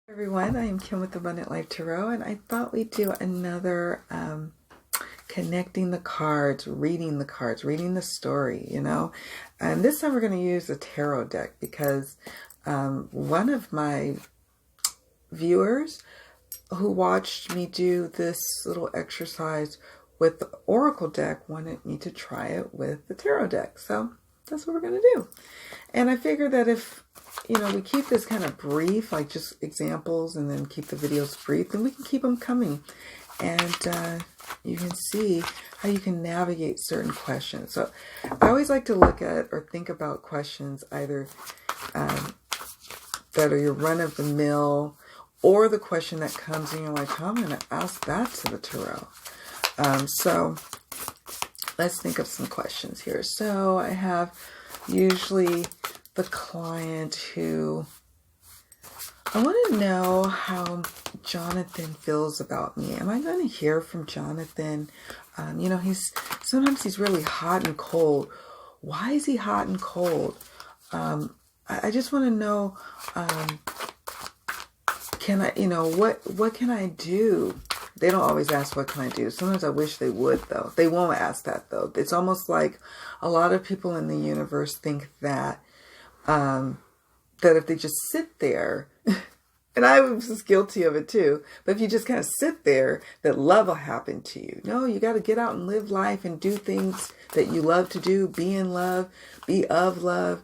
Everyone, I am Kim with Abundant Life Tarot, and I thought we'd do another connecting the cards, reading the story, And this time we're going to use a tarot deck because one of my viewers who watched me do this little exercise with the Oracle deck wanted me to try it with the tarot deck. So that's what we're going to do. And I figured that if we keep this kind of brief, like just examples, and then keep the videos brief, then we can keep them coming. And you can see how you can navigate certain questions. So I always like to look at or think about questions either that are your run-of-the-mill or the question that comes and you're like, oh, I'm going to ask that to the tarot. So let's think of some questions here. So I have usually the client who, I want to know how Jonathan feels about me. Am I going to hear from Jonathan? Sometimes he's really hot and cold. Why is he hot and cold? I just want to know, what can I do? They don't always ask what can I do. Sometimes I wish they would, though. They won't ask that, though. It's almost like a lot of people in the universe think that that if they just sit there, and I was guilty of it too, but if you just kind of sit there, that love will happen to you. No, you got to get out and live life and do things that you love to do, be in love, be of love,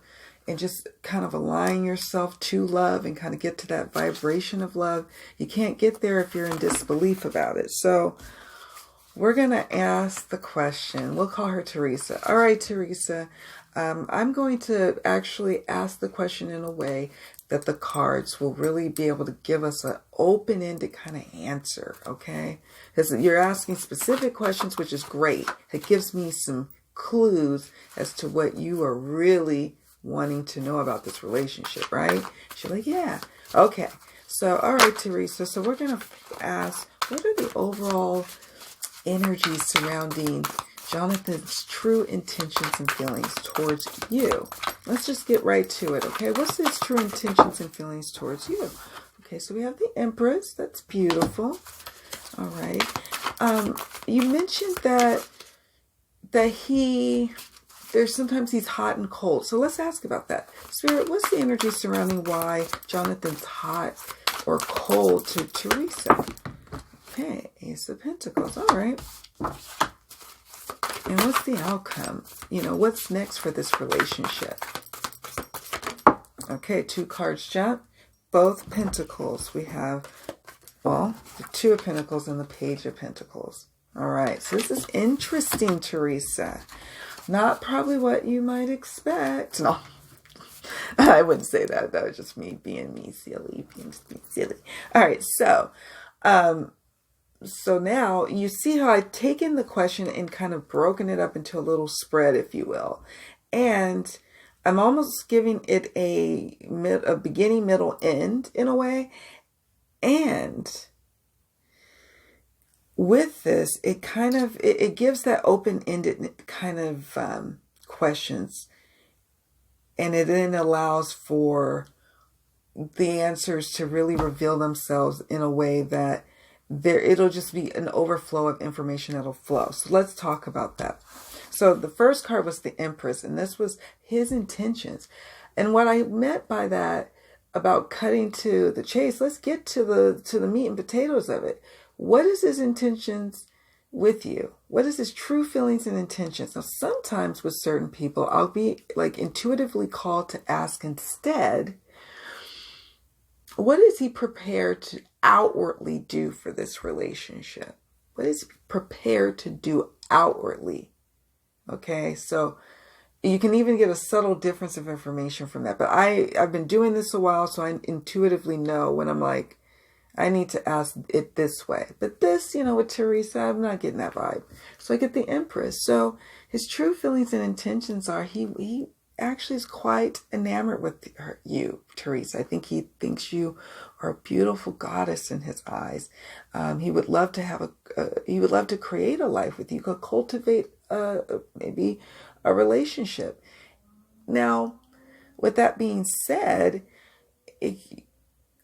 and just kind of align yourself to love and kind of get to that vibration of love. You can't get there if you're in disbelief about it. So we're going to ask the question. We'll call her Teresa. All right, Teresa. I'm going to actually ask the question in a way that the cards will really be able to give us an open-ended kind of answer, okay? Because you're asking specific questions, which is great. It gives me some clues as to what you are really wanting to know about this relationship, right? She's like, yeah. Okay. So, all right, Teresa. So we're going to ask, what are the overall energies surrounding Jonathan's true intentions and feelings towards you? Let's just get right to it, okay? What's his true intentions and feelings towards you? Okay, so we have the Empress. That's beautiful. All right. You mentioned that there's sometimes he's hot and cold. So let's ask about that. Spirit, what's the energy surrounding why Jonathan's hot or cold to Teresa? Okay, Ace of Pentacles. All right. And what's the outcome? What's next for this relationship? Okay, 2 cards jump. Both Pentacles. We have, the 2 of Pentacles and the Page of Pentacles. All right, so this is interesting, Teresa. Not probably what you might expect. No, I wouldn't say that. That was just me being me silly, being silly. All right, so now you see how I've taken the question and kind of broken it up into a little spread, if you will. And I'm almost giving it a beginning, middle, end in a way. And with this, it kind of, it gives that open-ended kind of questions. And it then allows for the answers to really reveal themselves in a way that it'll just be an overflow of information that'll flow. So let's talk about that. So the first card was the Empress, and this was his intentions. And what I meant by that, about cutting to the chase, let's get to the meat and potatoes of it. What is his intentions with you? What is his true feelings and intentions? Now, sometimes with certain people, I'll be like intuitively called to ask instead, what is he prepared to outwardly do for this relationship? What is he prepared to do outwardly? Okay, so you can even get a subtle difference of information from that. But I've been doing this a while, so I intuitively know when I'm like, I need to ask it this way. But this, with Teresa, I'm not getting that vibe. So I get the Empress. So his true feelings and intentions are he actually is quite enamored with you, Teresa. I think he thinks you are a beautiful goddess in his eyes. He would love to have he would love to create a life with you. He could cultivate maybe a relationship. Now, with that being said,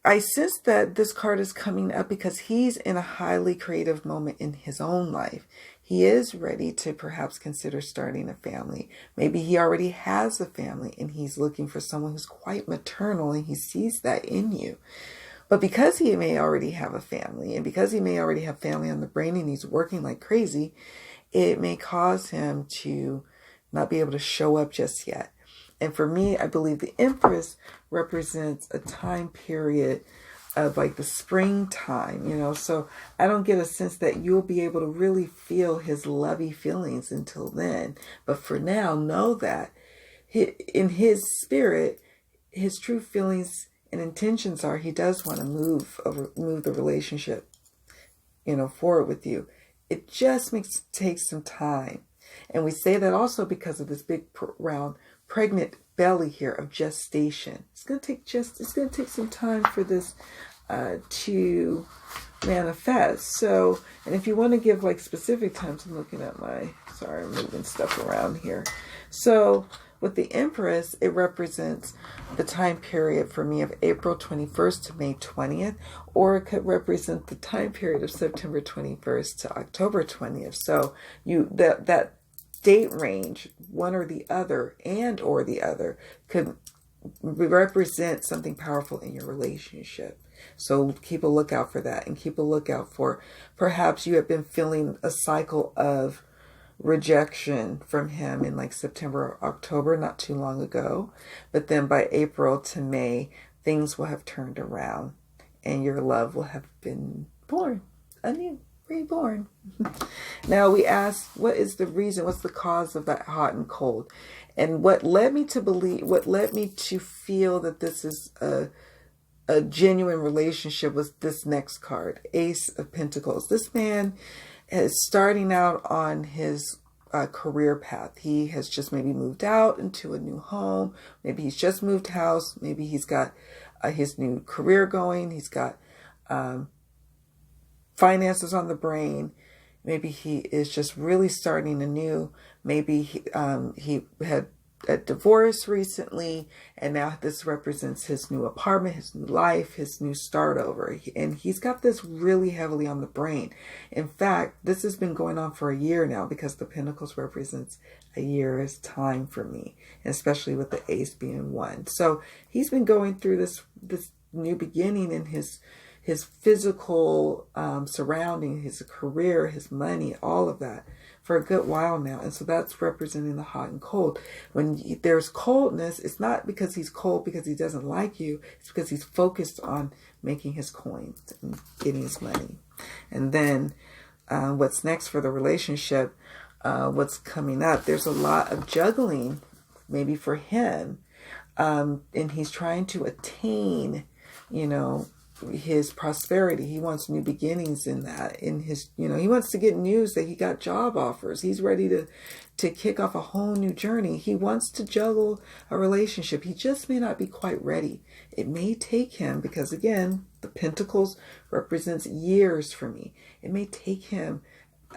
I sense that this card is coming up because he's in a highly creative moment in his own life. He is ready to perhaps consider starting a family. Maybe he already has a family and he's looking for someone who's quite maternal, and he sees that in you. But because he may already have a family, and because he may already have family on the brain and he's working like crazy, it may cause him to not be able to show up just yet. And for me, I believe the Empress represents a time period of like the springtime, so I don't get a sense that you'll be able to really feel his lovey feelings until then. But for now, know that in his spirit, his true feelings and intentions are he does want to move the relationship, forward with you. It just takes some time. And we say that also because of this big round pregnant belly here of gestation. It's going to take some time for this to manifest. So, and if you want to give like specific times, I'm looking at I'm moving stuff around here. So with the Empress, it represents the time period for me of April 21st to May 20th, or it could represent the time period of September 21st to October 20th. So that date range, one or the other, or the other, could represent something powerful in your relationship. So keep a lookout for that, and keep a lookout for perhaps you have been feeling a cycle of rejection from him in like September or October, not too long ago. But then by April to May, things will have turned around and your love will have been born anew. Reborn. Now we ask, what is the reason? What's the cause of that hot and cold? And what led me to feel that this is a genuine relationship was this next card, Ace of Pentacles. This man is starting out on his career path. He has just maybe moved out into a new home. Maybe he's just moved house. Maybe he's got his new career going. He's got finances on the brain. Maybe he is just really starting anew. Maybe he had a divorce recently, and now this represents his new apartment, his new life, his new start over. And he's got this really heavily on the brain. In fact, this has been going on for a year now, because the Pentacles represents a year's time for me, and especially with the Ace being one. So he's been going through this new beginning in his physical surrounding, his career, his money, all of that for a good while now. And so that's representing the hot and cold. When there's coldness, it's not because he's cold because he doesn't like you. It's because he's focused on making his coins and getting his money. And then what's next for the relationship, what's coming up, there's a lot of juggling maybe for him. And he's trying to attain, his prosperity. He wants new beginnings in that. He wants to get news that he got job offers. He's ready to kick off a whole new journey. He wants to juggle a relationship. He just may not be quite ready. It may take him, because again, the Pentacles represents years for me. It may take him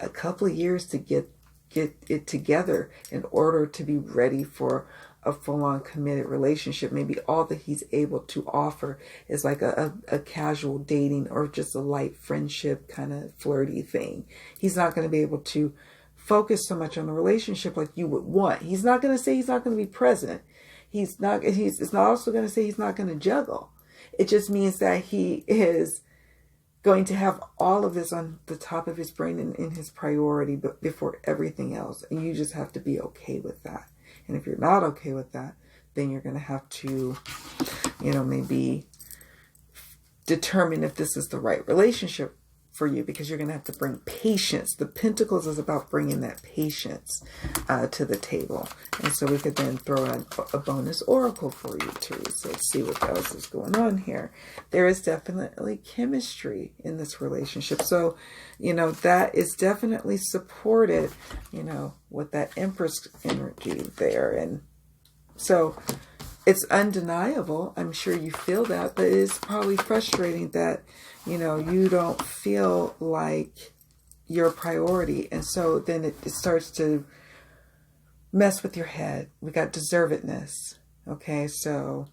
a couple of years to get it together in order to be ready for a full-on committed relationship. Maybe all that he's able to offer is like a casual dating or just a light friendship kind of flirty thing. He's not going to be able to focus so much on the relationship like you would want. He's not going to say he's not going to be present. It's not also going to say he's not going to juggle. It just means that he is going to have all of this on the top of his brain and in his priority, but before everything else. And you just have to be okay with that. And if you're not okay with that, then you're going to have to, maybe determine if this is the right relationship for you, because you're going to have to bring patience. The Pentacles is about bringing that patience to the table. And so we could then throw in a bonus oracle for you too. So let's see what else is going on here. There is definitely chemistry in this relationship. So, that is definitely supported, with that Empress energy there. And so it's undeniable. I'm sure you feel that, but it's probably frustrating that, you don't feel like you're a priority. And so then it starts to mess with your head. We got deservedness. Okay, so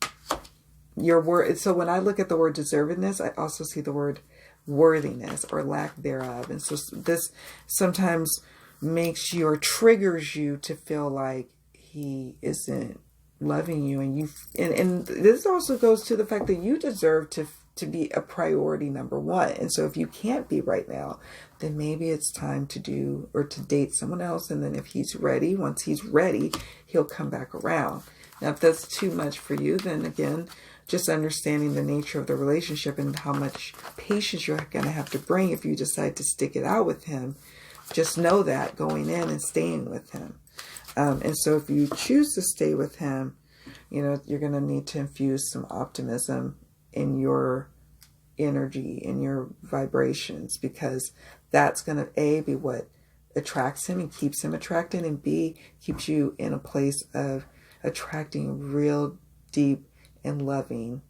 your word. So when I look at the word deservedness, I also see the word worthiness or lack thereof. And so this sometimes makes you or triggers you to feel like he isn't loving you, and this also goes to the fact that you deserve to be a priority number one. And so if you can't be right now, then maybe it's time to do or to date someone else. And then if he's ready, once he's ready, he'll come back around. Now, if that's too much for you, then again, just understanding the nature of the relationship and how much patience you're going to have to bring if you decide to stick it out with him. Just know that going in and staying with him. And so if you choose to stay with him, you know, you're going to need to infuse some optimism in your energy, in your vibrations, because that's going to, A, be what attracts him and keeps him attracted, and B, keeps you in a place of attracting real deep and loving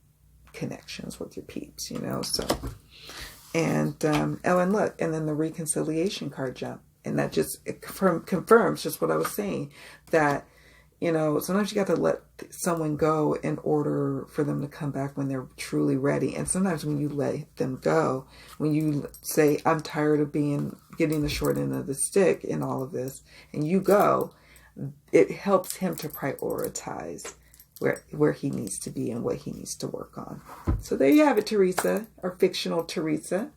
connections with your peeps, you know. So, and and look, and then the reconciliation card jump. And that just confirms just what I was saying, that, you know, sometimes you got to let someone go in order for them to come back when they're truly ready. And sometimes when you let them go, when you say, I'm tired of getting the short end of the stick in all of this, and you go, it helps him to prioritize where he needs to be and what he needs to work on. So there you have it, Teresa, or fictional Teresa.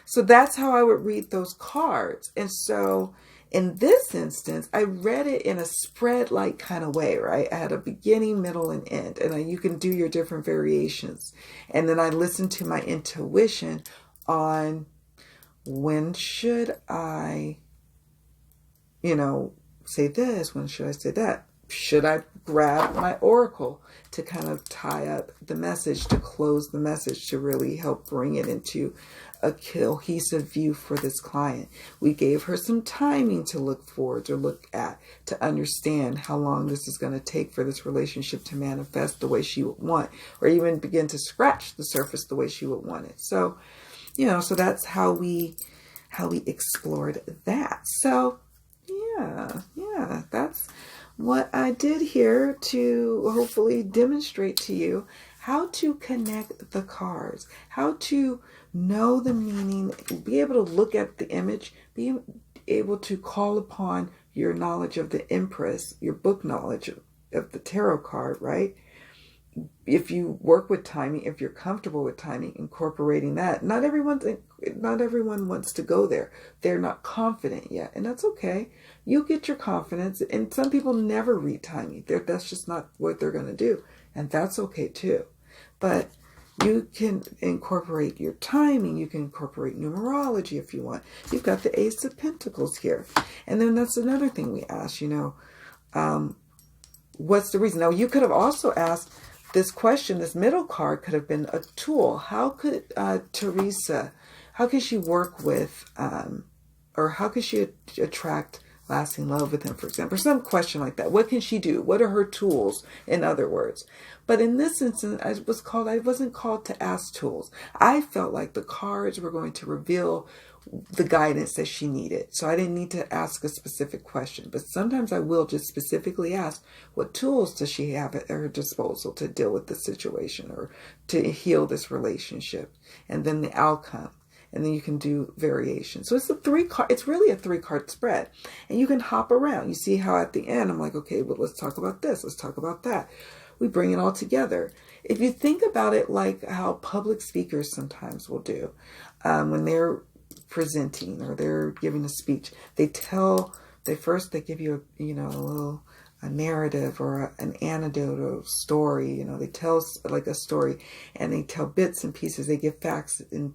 So that's how I would read those cards. And so in this instance, I read it in a spread-like kind of way, right? I had a beginning, middle, and end. And you can do your different variations. And then I listened to my intuition on when should I, you know, say this? When should I say that? Should I grab my oracle to kind of tie up the message, to close the message, to really help bring it into a cohesive view for this client? We gave her some timing to look forward, to look at, to understand how long this is going to take for this relationship to manifest the way she would want, or even begin to scratch the surface the way she would want it. So, you know, so that's how we explored that. So yeah, that's what I did here to hopefully demonstrate to you how to connect the cards, how to know the meaning, be able to look at the image, be able to call upon your knowledge of the Empress, your book knowledge of the tarot card, right? If you work with timing, if you're comfortable with timing, incorporating that. Not everyone wants to go there. They're not confident yet, and that's okay. You'll get your confidence, and some people never read timing. That's just not what they're going to do, and that's okay too. But you can incorporate your timing. You can incorporate numerology if you want. You've got the Ace of Pentacles here, and then that's another thing we ask. You know, what's the reason? Now you could have also asked this question. This middle card could have been a tool. How could Teresa, how can she work with, or how could she attract lasting love with him, for example, or some question like that? What can she do? What are her tools, in other words? But in this instance, I wasn't called to ask tools. I felt like the cards were going to reveal the guidance that she needed. So I didn't need to ask a specific question, but sometimes I will just specifically ask, what tools does she have at her disposal to deal with the situation or to heal this relationship? And then the outcome. And then you can do variations. So it's it's really a 3-card spread, and you can hop around. You see how at the end, I'm like, okay, well, let's talk about this. Let's talk about that. We bring it all together. If you think about it like how public speakers sometimes will do, when they're presenting or they're giving a speech, they give you a narrative or an anecdote or story. You know, they tell like a story, and they tell bits and pieces. They give facts and,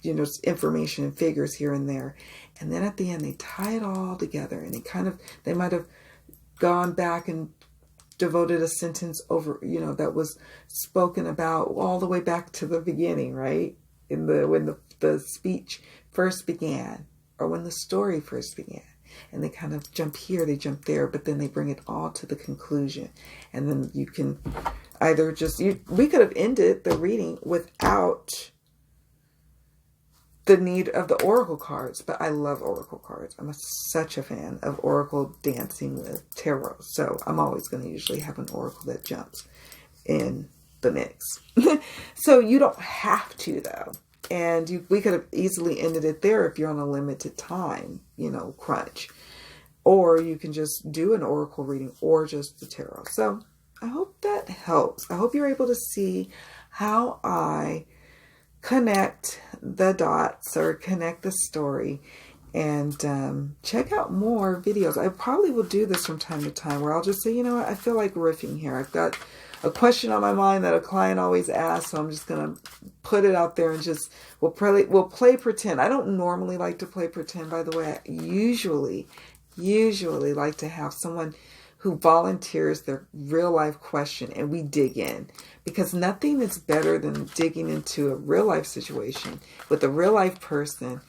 you know, information and figures here and there. And then at the end, they tie it all together, and they might have gone back and devoted a sentence over, you know, that was spoken about all the way back to the beginning, right? When the speech first began, or when the story first began. And they kind of jump here, they jump there, but then they bring it all to the conclusion. And then you can either we could have ended the reading without the need of the oracle cards, but I love oracle cards. I'm such a fan of oracle dancing with tarot. So I'm always going to usually have an oracle that jumps in the mix. So you don't have to, though. And we could have easily ended it there if you're on a limited time, crunch. Or you can just do an oracle reading or just the tarot. So I hope that helps. I hope you're able to see how I connect the dots or connect the story. And check out more videos. I probably will do this from time to time where I'll just say, you know what, I feel like riffing here. I've got a question on my mind that a client always asks, so I'm just going to put it out there and just, we'll play pretend. I don't normally like to play pretend, by the way. I usually like to have someone who volunteers their real life question and we dig in, because nothing is better than digging into a real life situation with a real life person,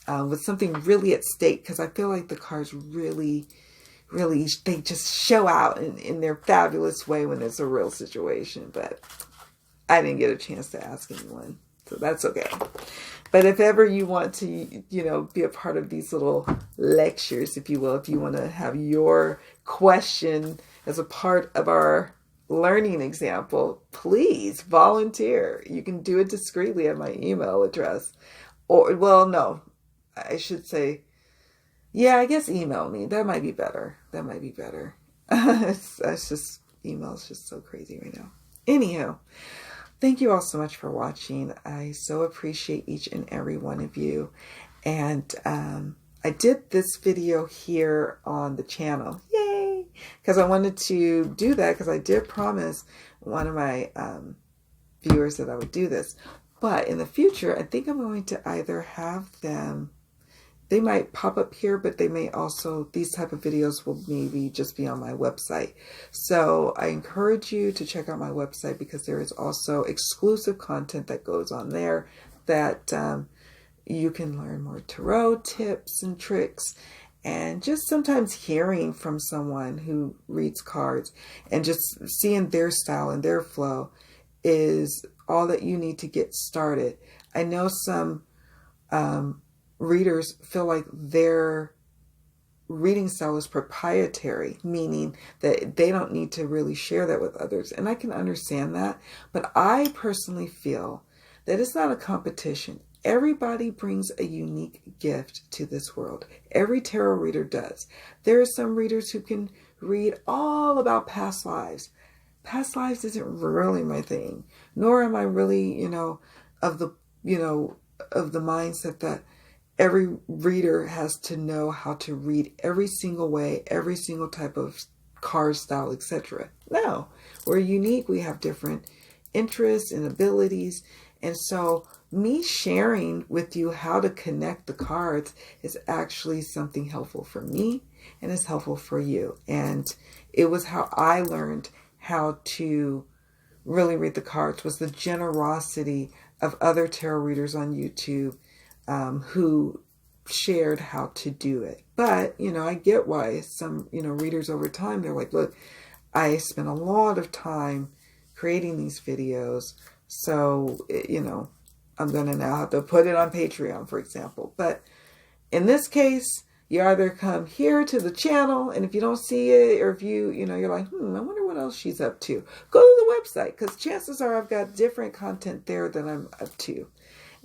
with something really at stake, because I feel like the cards really, they just show out in their fabulous way when it's a real situation. But I didn't get a chance to ask anyone, so that's okay. But if ever you want to, be a part of these little lectures, if you will, if you want to have your question as a part of our learning example, please volunteer. You can do it discreetly at my email address. Or, well, no, I should say, yeah, I guess email me. That might be better. It's just, email's just so crazy right now. Anyhow, thank you all so much for watching. I so appreciate each and every one of you. And I did this video here on the channel. Yay! Because I wanted to do that, because I did promise one of my viewers that I would do this. But in the future, I think I'm going to either have them, they might pop up here, but they may also, these type of videos will maybe just be on my website. So I encourage you to check out my website, because there is also exclusive content that goes on there that you can learn more tarot tips and tricks, and just sometimes hearing from someone who reads cards and just seeing their style and their flow is all that you need to get started. I know some readers feel like their reading style is proprietary, meaning that they don't need to really share that with others. And I can understand that. But I personally feel that it's not a competition. Everybody brings a unique gift to this world. Every tarot reader does. There are some readers who can read all about past lives. Past lives isn't really my thing, nor am I really, of the mindset that every reader has to know how to read every single way, every single type of card style, etc. No, we're unique. We have different interests and abilities. And so me sharing with you how to connect the cards is actually something helpful for me, and it's helpful for you. And it was how I learned how to really read the cards, was the generosity of other tarot readers on YouTube who shared how to do it. But, I get why some, readers over time, they're like, look, I spent a lot of time creating these videos, so, I'm going to now have to put it on Patreon, for example. But in this case, you either come here to the channel, and if you don't see it, or if you're like, I wonder what else she's up to, go to the website, because chances are I've got different content there that I'm up to.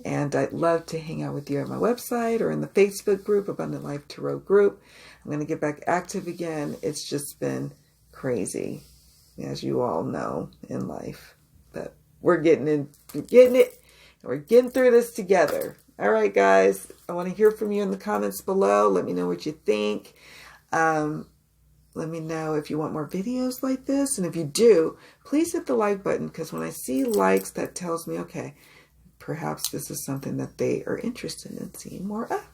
And I'd love to hang out with you at my website or in the Facebook group, Abundant Life Tarot group. I'm going to get back active again. It's just been crazy, as you all know, in life. But we're getting it, and we're getting through this together. All right, guys, I want to hear from you in the comments below. Let me know what you think. Let me know if you want more videos like this. And if you do, please hit the like button, because when I see likes, that tells me, okay, perhaps this is something that they are interested in seeing more of.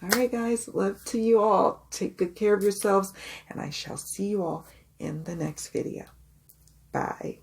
All right, guys, love to you all. Take good care of yourselves, and I shall see you all in the next video. Bye.